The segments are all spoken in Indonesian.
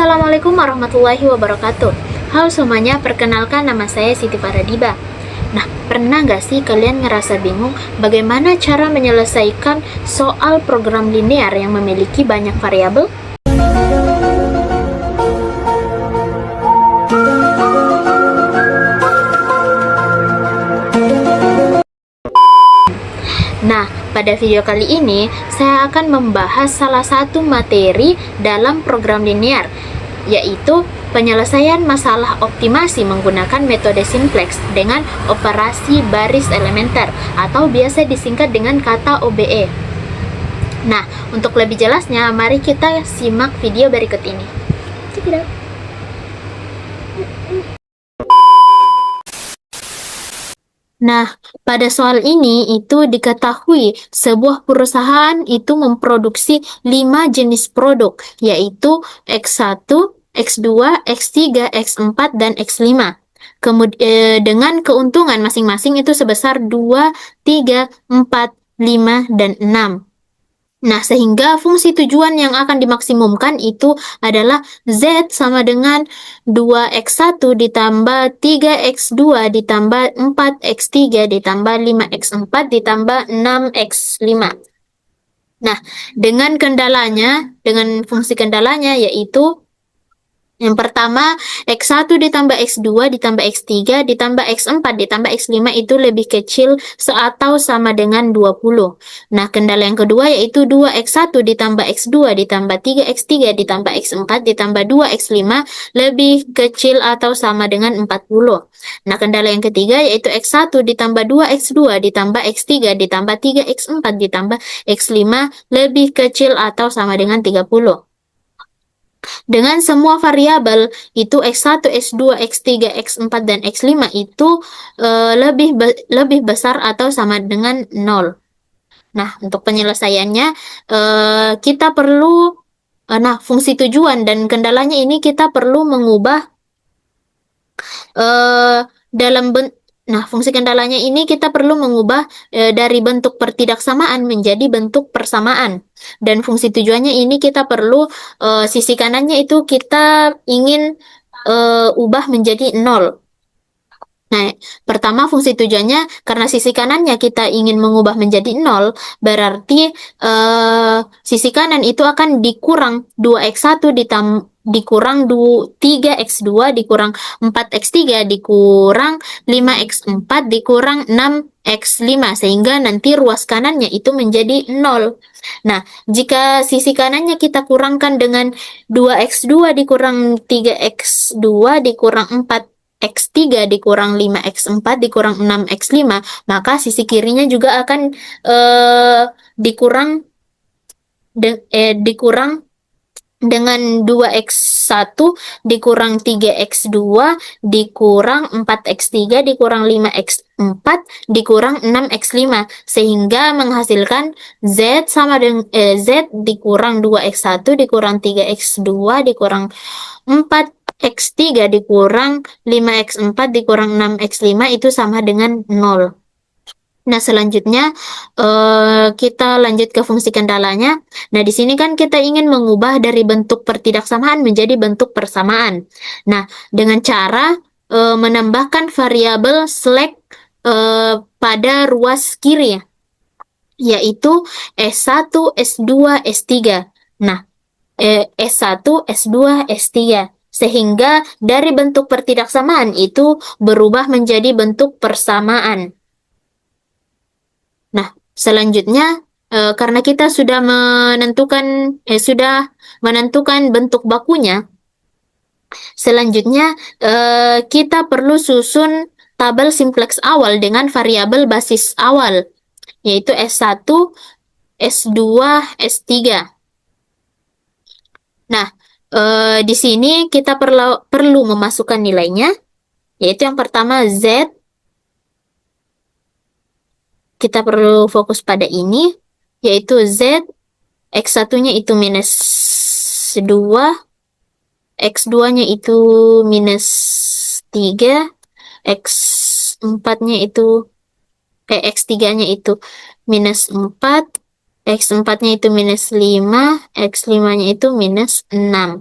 Assalamualaikum warahmatullahi wabarakatuh. Halo semuanya, perkenalkan nama saya Siti Faradiba. Nah, pernah nggak sih kalian ngerasa bingung bagaimana cara menyelesaikan soal program linear yang memiliki banyak variabel? Nah, pada video kali ini saya akan membahas salah satu materi dalam program linear, yaitu penyelesaian masalah optimasi menggunakan metode simplex dengan operasi baris elementer atau biasa disingkat dengan kata OBE. Nah, untuk lebih jelasnya, mari kita simak video berikut ini. Nah, pada soal ini itu diketahui sebuah perusahaan itu memproduksi 5 jenis produk, yaitu X1, X2, X3, X4, dan X5. Dengan keuntungan masing-masing itu sebesar 2, 3, 4, 5, dan 6. Nah, sehingga fungsi tujuan yang akan dimaksimumkan itu adalah Z sama dengan 2x1 ditambah 3x2 ditambah 4x3 ditambah 5x4 ditambah 6x5. Nah, dengan fungsi kendalanya yaitu yang pertama, X1 ditambah X2 ditambah X3 ditambah X4 ditambah X5 itu lebih kecil atau sama dengan 20. Nah, kendala yang kedua yaitu 2X1 ditambah X2 ditambah 3X3 ditambah X4 ditambah 2X5 lebih kecil atau sama dengan 40. Nah, kendala yang ketiga yaitu X1 ditambah 2X2 ditambah X3 ditambah 3X4 ditambah X5 lebih kecil atau sama dengan 30. Dengan semua variabel itu X1, X2, X3, X4, dan X5 itu lebih besar atau sama dengan 0. Nah, untuk penyelesaiannya kita perlu fungsi tujuan dan kendalanya ini kita perlu mengubah dalam fungsi kendalanya ini kita perlu mengubah dari bentuk pertidaksamaan menjadi bentuk persamaan. Dan fungsi tujuannya ini kita perlu sisi kanannya itu kita ingin ubah menjadi 0. Nah, pertama fungsi tujuannya karena sisi kanannya kita ingin mengubah menjadi 0, berarti sisi kanan itu akan dikurang 2x1 dikurang 3x2 dikurang 4x3 dikurang 5x4 dikurang 6x5 sehingga nanti ruas kanannya itu menjadi 0. Nah, jika sisi kanannya kita kurangkan dengan 2x2 dikurang 3x2 dikurang 4x3 dikurang 5x4 dikurang 6x5, maka sisi kirinya juga akan dikurang dengan 2x1 dikurang 3x2 dikurang 4x3 dikurang 5x4 dikurang 6x5 sehingga menghasilkan Z sama dengan Z dikurang 2x1 dikurang 3x2 dikurang 4x3 dikurang 5x4 dikurang 6x5 itu sama dengan 0. Nah, selanjutnya kita lanjut ke fungsi kendalanya. Nah, di sini kan kita ingin mengubah dari bentuk pertidaksamaan menjadi bentuk persamaan. Nah, dengan cara menambahkan variabel slack pada ruas kiri, yaitu S1, S2, S3. Nah, S1, S2, S3. Sehingga dari bentuk pertidaksamaan itu berubah menjadi bentuk persamaan. Nah, selanjutnya karena kita sudah menentukan bentuk bakunya, selanjutnya kita perlu susun tabel simplex awal dengan variabel basis awal, yaitu S1, S2, S3. Nah, di sini kita perlu memasukkan nilainya, yaitu yang pertama Z. Kita perlu fokus pada ini, yaitu Z, X1-nya itu minus 2, X2-nya itu minus 3, X4-nya itu, X3-nya itu minus 4, X4-nya itu minus 5, X5-nya itu minus 6.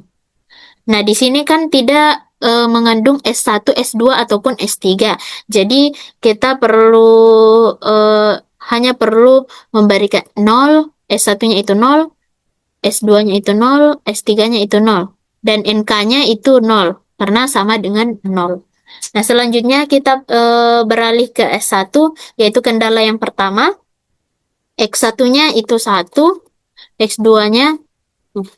Nah, di sini kan tidak mengandung S1, S2 ataupun S3. Jadi, kita hanya perlu memberikan nol, S1-nya itu nol, S2-nya itu nol, S3-nya itu nol. Dan NK-nya itu nol, karena sama dengan nol. Nah, selanjutnya kita beralih ke S1, yaitu kendala yang pertama. X1-nya itu 1, X2-nya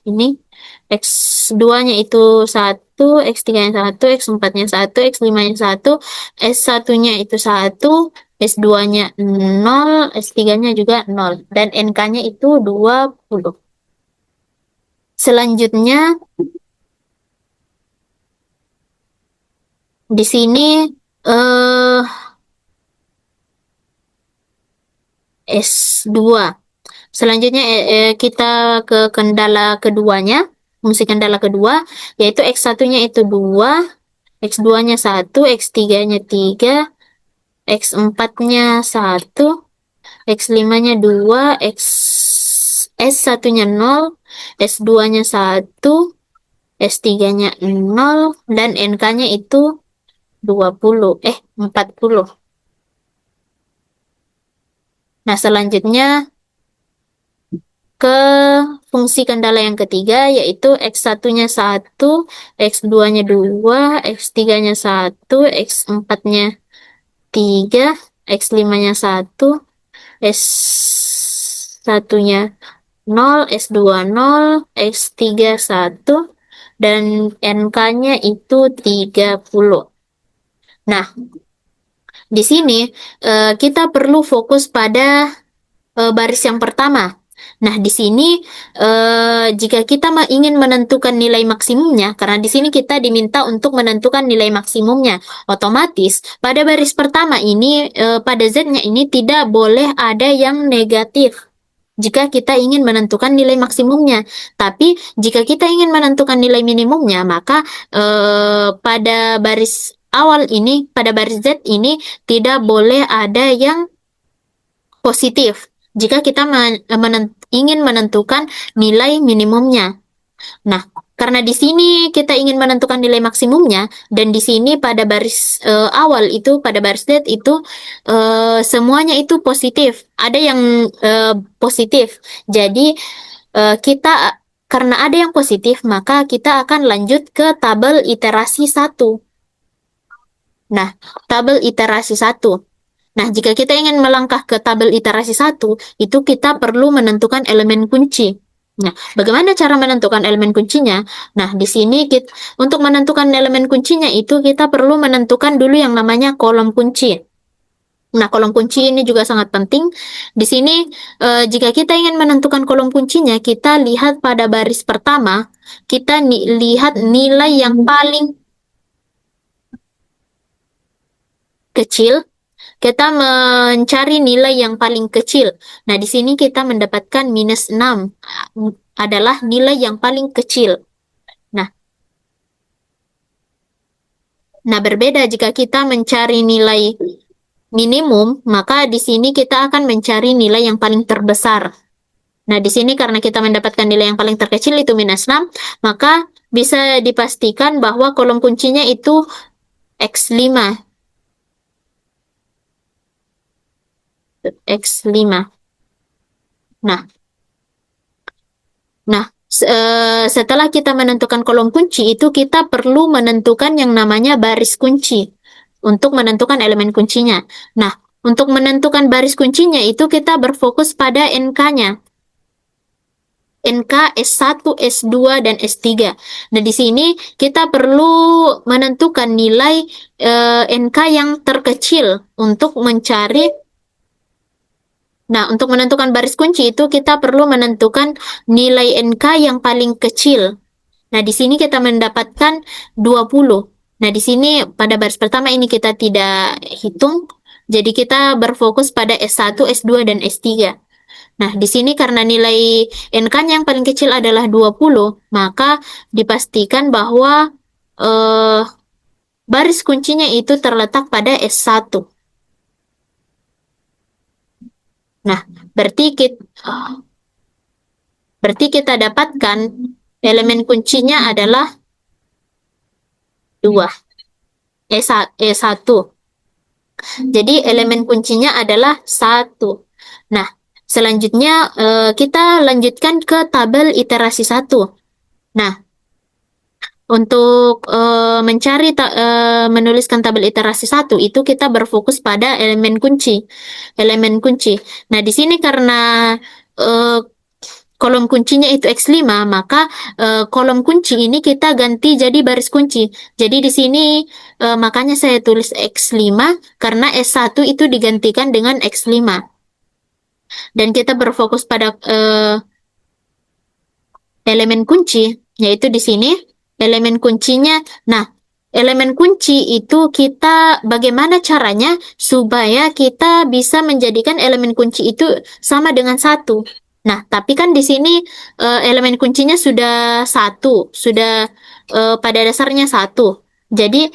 ini, X2-nya itu 1, X3-nya 1, X4-nya 1, X5-nya 1, S1-nya itu 1, S2-nya 0, S3-nya juga 0, dan NK-nya itu 20. Selanjutnya, di sini eh S2. Selanjutnya kita ke kendala keduanya, fungsi kendala kedua, yaitu X1-nya itu 2, X2-nya 1, X3-nya 3, X4-nya 1, X5-nya 2, S1-nya 0, S2-nya 1, S3-nya 0, dan NK-nya itu 40. Nah, selanjutnya ke fungsi kendala yang ketiga, yaitu X1-nya 1, X2-nya 2, X3-nya 1, X4-nya 3, X5-nya 1, S1-nya 0, S2 0, S3 1, dan NK-nya itu 30. Nah, di sini kita perlu fokus pada baris yang pertama. Nah, di sini jika kita ingin menentukan nilai maksimumnya, karena di sini kita diminta untuk menentukan nilai maksimumnya, otomatis pada baris pertama ini, pada Z-nya ini tidak boleh ada yang negatif jika kita ingin menentukan nilai maksimumnya. Tapi jika kita ingin menentukan nilai minimumnya, maka pada baris awal ini, pada baris Z ini tidak boleh ada yang positif jika kita ingin menentukan nilai minimumnya. Nah, karena di sini kita ingin menentukan nilai maksimumnya, dan di sini pada baris awal itu, pada baris Z itu semuanya itu positif. Ada yang positif. Jadi karena ada yang positif, maka kita akan lanjut ke tabel iterasi 1. Nah, tabel iterasi 1. Nah, jika kita ingin melangkah ke tabel iterasi 1, itu kita perlu menentukan elemen kunci. Nah, bagaimana cara menentukan elemen kuncinya? Nah, di sini untuk menentukan elemen kuncinya itu kita perlu menentukan dulu yang namanya kolom kunci. Nah, kolom kunci ini juga sangat penting. Di sini, jika kita ingin menentukan kolom kuncinya, kita lihat pada baris pertama, kita lihat nilai yang paling kecil. Kita mencari nilai yang paling kecil. Nah, di sini kita mendapatkan -6 adalah nilai yang paling kecil. Nah, berbeda jika kita mencari nilai minimum, maka di sini kita akan mencari nilai yang paling terbesar. Nah, di sini karena kita mendapatkan nilai yang paling terkecil itu -6, maka bisa dipastikan bahwa kolom kuncinya itu X5. X5. Nah, Nah, setelah kita menentukan kolom kunci itu kita perlu menentukan yang namanya baris kunci untuk menentukan elemen kuncinya. Nah, untuk menentukan baris kuncinya itu kita berfokus pada NK-nya. NK S1, S2, dan S3. Nah, di sini kita perlu menentukan nilai NK yang terkecil untuk mencari. Nah, untuk menentukan baris kunci itu kita perlu menentukan nilai NK yang paling kecil. Nah, di sini kita mendapatkan 20. Nah, di sini pada baris pertama ini kita tidak hitung, jadi kita berfokus pada S1, S2, dan S3. Nah, di sini karena nilai NK-nya yang paling kecil adalah 20, maka dipastikan bahwa eh, baris kuncinya itu terletak pada S1. Nah, berarti kita dapatkan elemen kuncinya adalah 2. E1. Jadi elemen kuncinya adalah 1. Nah, selanjutnya kita lanjutkan ke tabel iterasi 1. Nah, untuk menuliskan tabel iterasi 1 itu kita berfokus pada elemen kunci. Elemen kunci. Nah, di sini karena eh, kolom kuncinya itu X5, maka kolom kunci ini kita ganti jadi baris kunci. Jadi di sini makanya saya tulis X5 karena S1 itu digantikan dengan X5. Dan kita berfokus pada elemen kunci, yaitu di sini elemen kuncinya. Nah, elemen kunci itu kita bagaimana caranya supaya kita bisa menjadikan elemen kunci itu sama dengan 1. Nah, tapi kan di sini elemen kuncinya sudah 1, sudah pada dasarnya 1. Jadi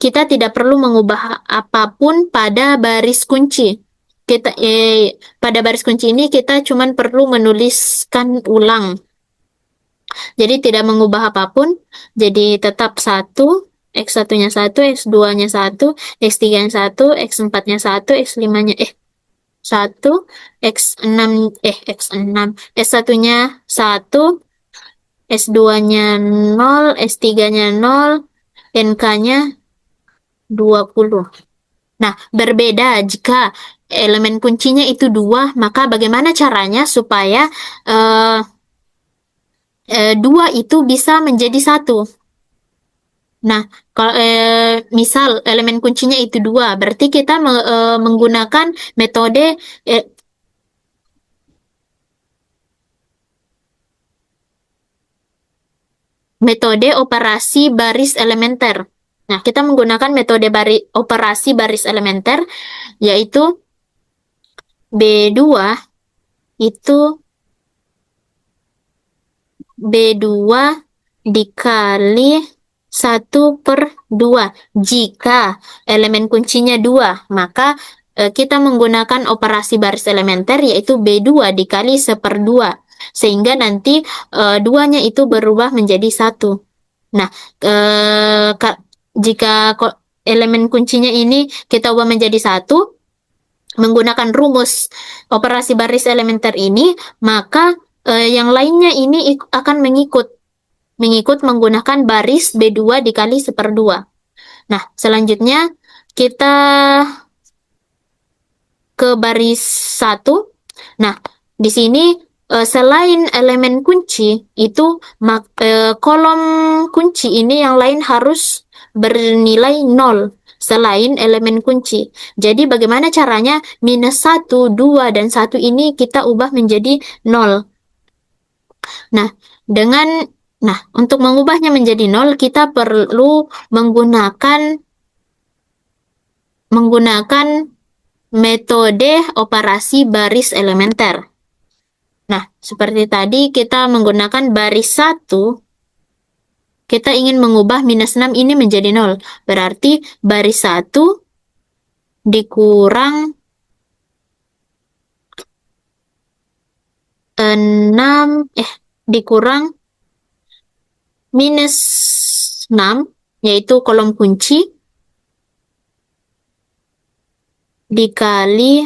kita tidak perlu mengubah apapun pada baris kunci. Pada baris kunci ini kita cuma perlu menuliskan ulang. Jadi tidak mengubah apapun. Jadi tetap 1, X1-nya 1, X2-nya 1, X3-nya 1, X4-nya 1, X5-nya 1, X6, S1-nya 1, S2-nya 0, S3-nya 0, NK-nya 20. Nah, berbeda jika elemen kuncinya itu 2, maka bagaimana caranya supaya 2 itu bisa menjadi 1? Nah, kalau misal elemen kuncinya itu 2, berarti kita menggunakan eh, metode operasi baris elementer. Nah, kita menggunakan metode operasi baris elementer, yaitu B2 itu B2 dikali 1/2. Jika elemen kuncinya 2, maka kita menggunakan operasi baris elementer yaitu B2 dikali 1/2. Sehingga nanti 2-nya itu berubah menjadi 1. Nah, jika elemen kuncinya ini kita ubah menjadi 1, menggunakan rumus operasi baris elementer ini, maka yang lainnya ini akan mengikut menggunakan baris B2 dikali 1/2. Nah, selanjutnya kita ke baris 1. Nah, di sini selain elemen kunci itu kolom kunci ini yang lain harus bernilai 0 selain elemen kunci. Jadi bagaimana caranya? -1, 2, dan 1 ini kita ubah menjadi 0. Nah, untuk mengubahnya menjadi 0, kita perlu menggunakan metode operasi baris elementer. Nah, seperti tadi kita menggunakan baris 1, kita ingin mengubah -6 ini menjadi 0. Berarti baris 1 dikurang 6, dikurang -6, yaitu kolom kunci, dikali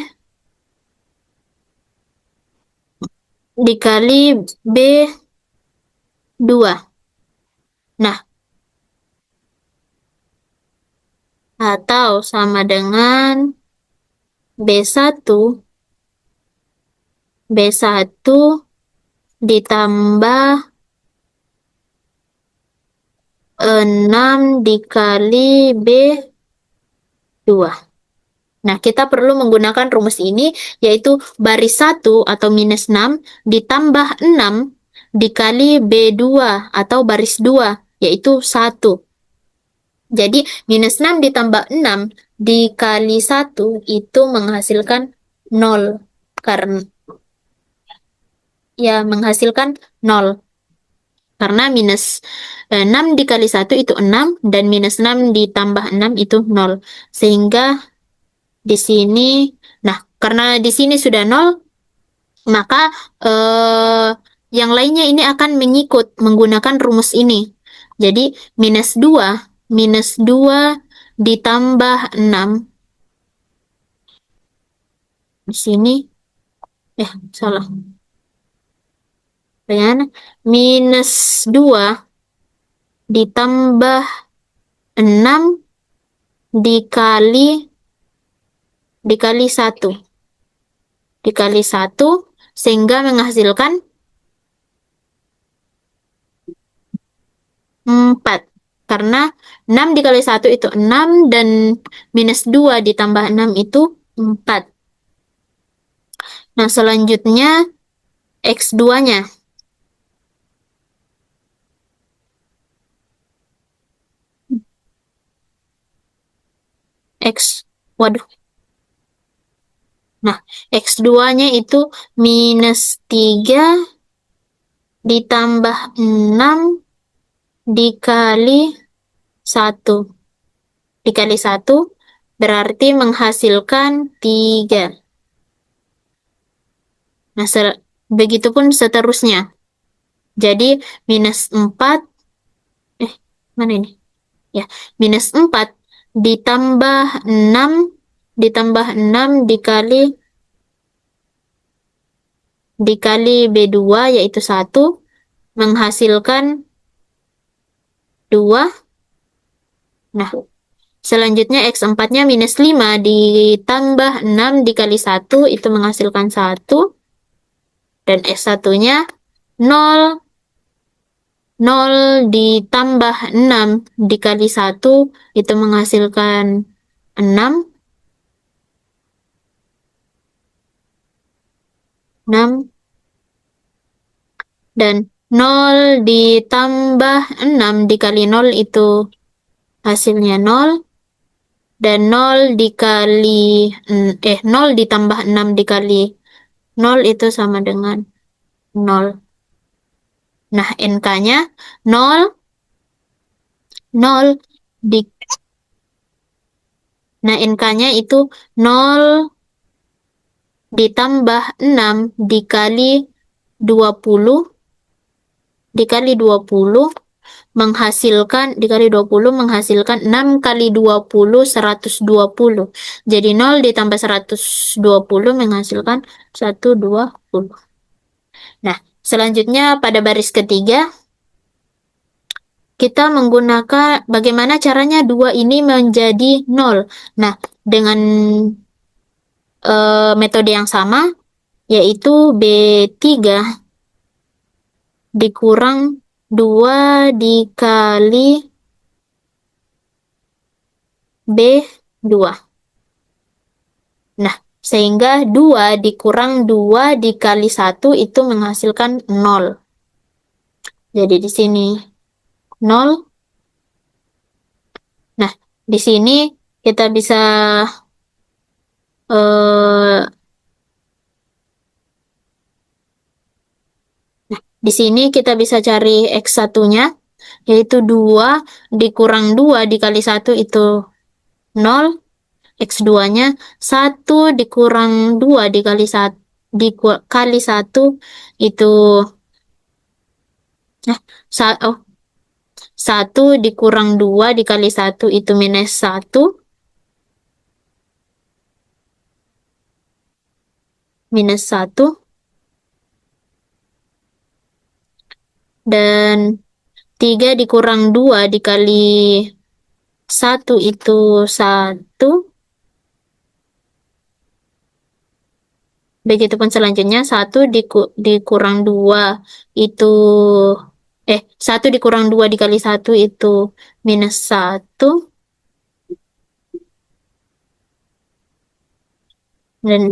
B2. Nah, atau sama dengan B1 ditambah 6 dikali B2. Nah, kita perlu menggunakan rumus ini, yaitu baris 1 atau -6 ditambah 6 dikali B2 atau baris 2, yaitu 1. Jadi, -6 ditambah 6 dikali 1 itu menghasilkan 0. Karena, menghasilkan 0. Karena -6 dikali 1 itu 6, dan -6 ditambah 6 itu 0. Sehingga di sini, nah, karena di sini sudah 0, maka yang lainnya ini akan mengikut menggunakan rumus ini. Jadi, -2 minus 2 ditambah 6. Di sini, salah. Bagaimana? Minus 2 ditambah 6 dikali dikali 1. Dikali 1 sehingga menghasilkan 4. Karena 6 dikali 1 itu 6 dan minus 2 ditambah 6 itu 4. Nah, selanjutnya X2-nya. Waduh. Nah, X2-nya itu minus 3 ditambah 6 dikali 1. Dikali 1 berarti menghasilkan 3. Nah, begitupun seterusnya. Jadi, minus 4, mana ini? Ya, minus 4 ditambah 6 dikali B2 yaitu 1 menghasilkan 2. Nah, selanjutnya X4-nya minus 5 ditambah 6 dikali 1 itu menghasilkan 1. Dan S1-nya 0 ditambah 6 dikali 1 itu menghasilkan 6. 6 dan 0 ditambah 6 dikali 0 itu hasilnya 0 dan 0 ditambah 6 dikali 0 itu sama dengan 0. Nah, NK-nya 0 di Nah, NK-nya itu 0 ditambah 6 dikali 20 menghasilkan 6 kali 20 120. Jadi 0 ditambah 120 menghasilkan 120. Nah, selanjutnya pada baris ketiga kita menggunakan bagaimana caranya 2 ini menjadi 0. Nah, dengan metode yang sama yaitu B3 dikurang 2 dikali B2. Nah, sehingga 2 dikurang 2 dikali 1 itu menghasilkan 0. Jadi di sini 0. Nah, di sini kita bisa di sini kita bisa cari X1-nya yaitu 2 dikurang 2 dikali 1 itu 0. X2-nya 1 dikurang 2 dikali 1 dikali 1 itu 1 dikurang 2 dikali 1 itu minus 1. Minus 1. Dan 3 dikurang 2 dikali 1 itu 1. Begitupun selanjutnya 1 dikurang 2 itu 1 dikurang 2 dikali 1 itu minus 1. Dan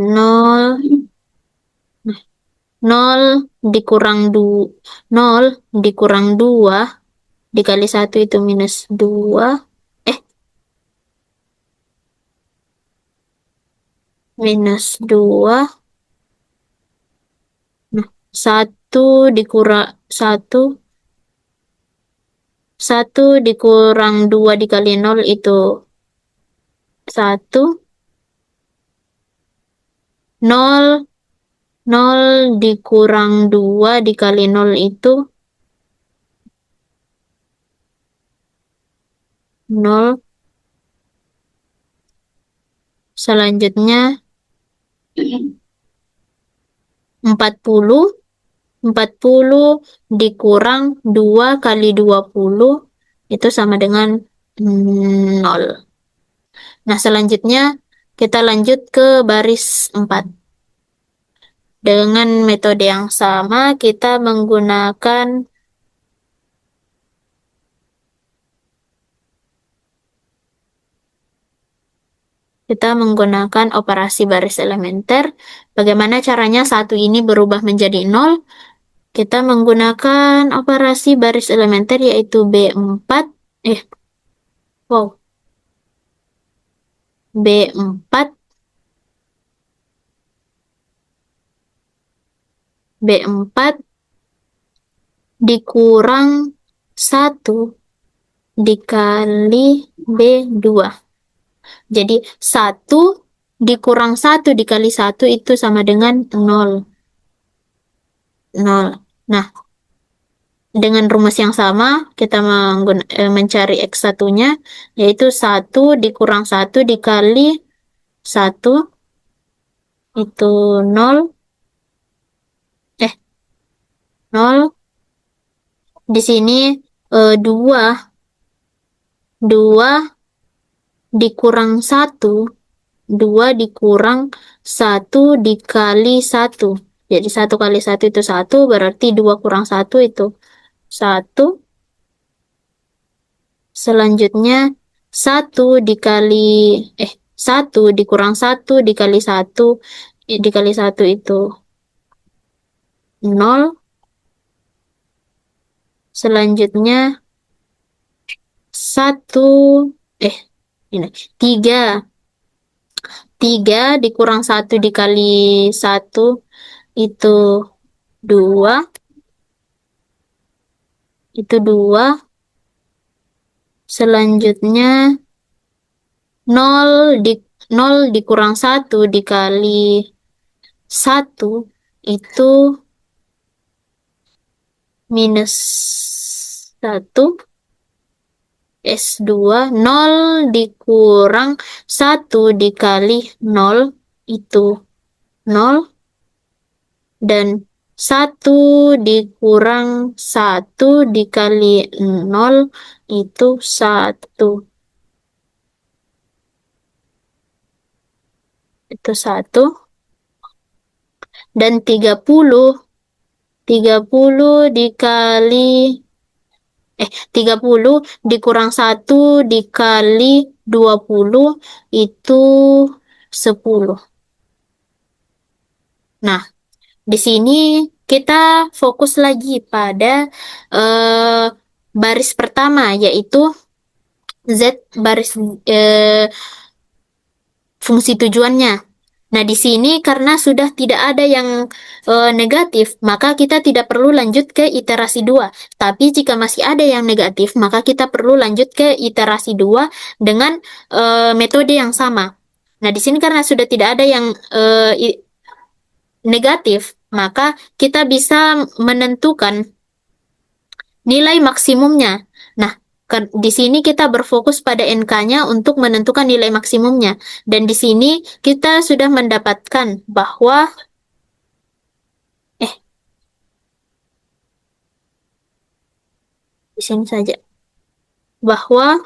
0 dikurang 2 dikali 1 itu minus 2. Minus 2. Nah, 1 dikurang 1 dikurang 2 dikali 0 itu 1. 0 dikurang 2 dikali 0 itu 0. Selanjutnya 40. 40 dikurang 2 kali 20 itu sama dengan 0. Nah, selanjutnya kita lanjut ke baris 4. Dengan metode yang sama, kita menggunakan operasi baris elementer. Bagaimana caranya satu ini berubah menjadi 0? Kita menggunakan operasi baris elementer yaitu B4. Eh, wow. B4. B4 dikurang 1 dikali B2. Jadi 1 dikurang 1 dikali 1 itu sama dengan 0. 0. Nah, dengan rumus yang sama, kita mencari X1-nya, yaitu 1 dikurang 1 dikali 1, itu 0. 0. Di sini 2. 2 dikurang 1. 2 dikurang 1 dikali 1. Jadi 1 kali 1 itu 1, berarti 2 kurang 1 itu 1. Selanjutnya 1 dikali 1 dikurang 1 dikali 1 dikali 1 itu 0. Selanjutnya 1 ini 3. 3 dikurang 1 dikali 1 itu 2. Itu 2. Selanjutnya 0 dikurang 1 dikali 1 itu minus 1. S2. 0 dikurang 1 dikali 0 itu 0. Dan 1 dikurang 1 dikali 0 itu 1. Itu 1. Dan 30 dikali 30 dikurang 1 dikali 20 itu 10. Nah, di sini kita fokus lagi pada eh, baris pertama, yaitu Z baris fungsi tujuannya. Nah, di sini karena sudah tidak ada yang negatif, maka kita tidak perlu lanjut ke iterasi 2. Tapi jika masih ada yang negatif, maka kita perlu lanjut ke iterasi 2 dengan metode yang sama. Nah, di sini karena sudah tidak ada yang negatif, maka kita bisa menentukan nilai maksimumnya. Nah, di sini kita berfokus pada NK-nya untuk menentukan nilai maksimumnya. Dan di sini kita sudah mendapatkan bahwa di sini saja bahwa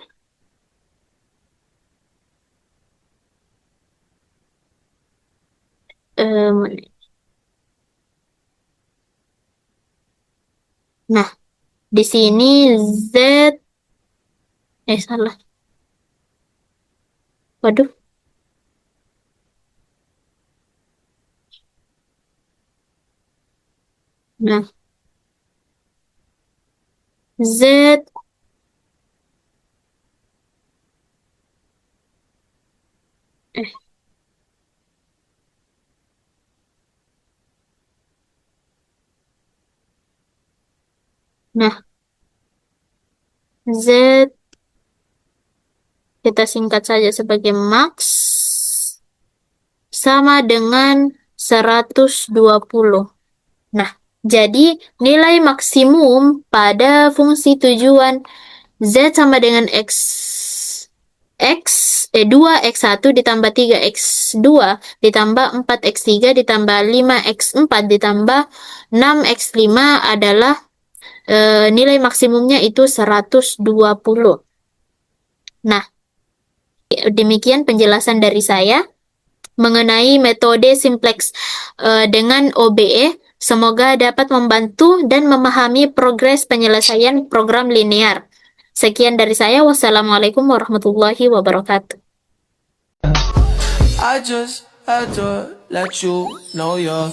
nah, di sini Z salah. Waduh. Nah, Z eh nah, Z kita singkat saja sebagai max sama dengan 120. Nah, jadi nilai maksimum pada fungsi tujuan Z sama dengan X 2x1 ditambah 3x2 ditambah 4x3 ditambah 5x4 ditambah 6x5 adalah nilai maksimumnya itu 120. Nah, demikian penjelasan dari saya mengenai metode simplex dengan OBE. Semoga dapat membantu dan memahami progres penyelesaian program linear. Sekian dari saya. Wassalamualaikum warahmatullahi wabarakatuh. I just had to let you know you're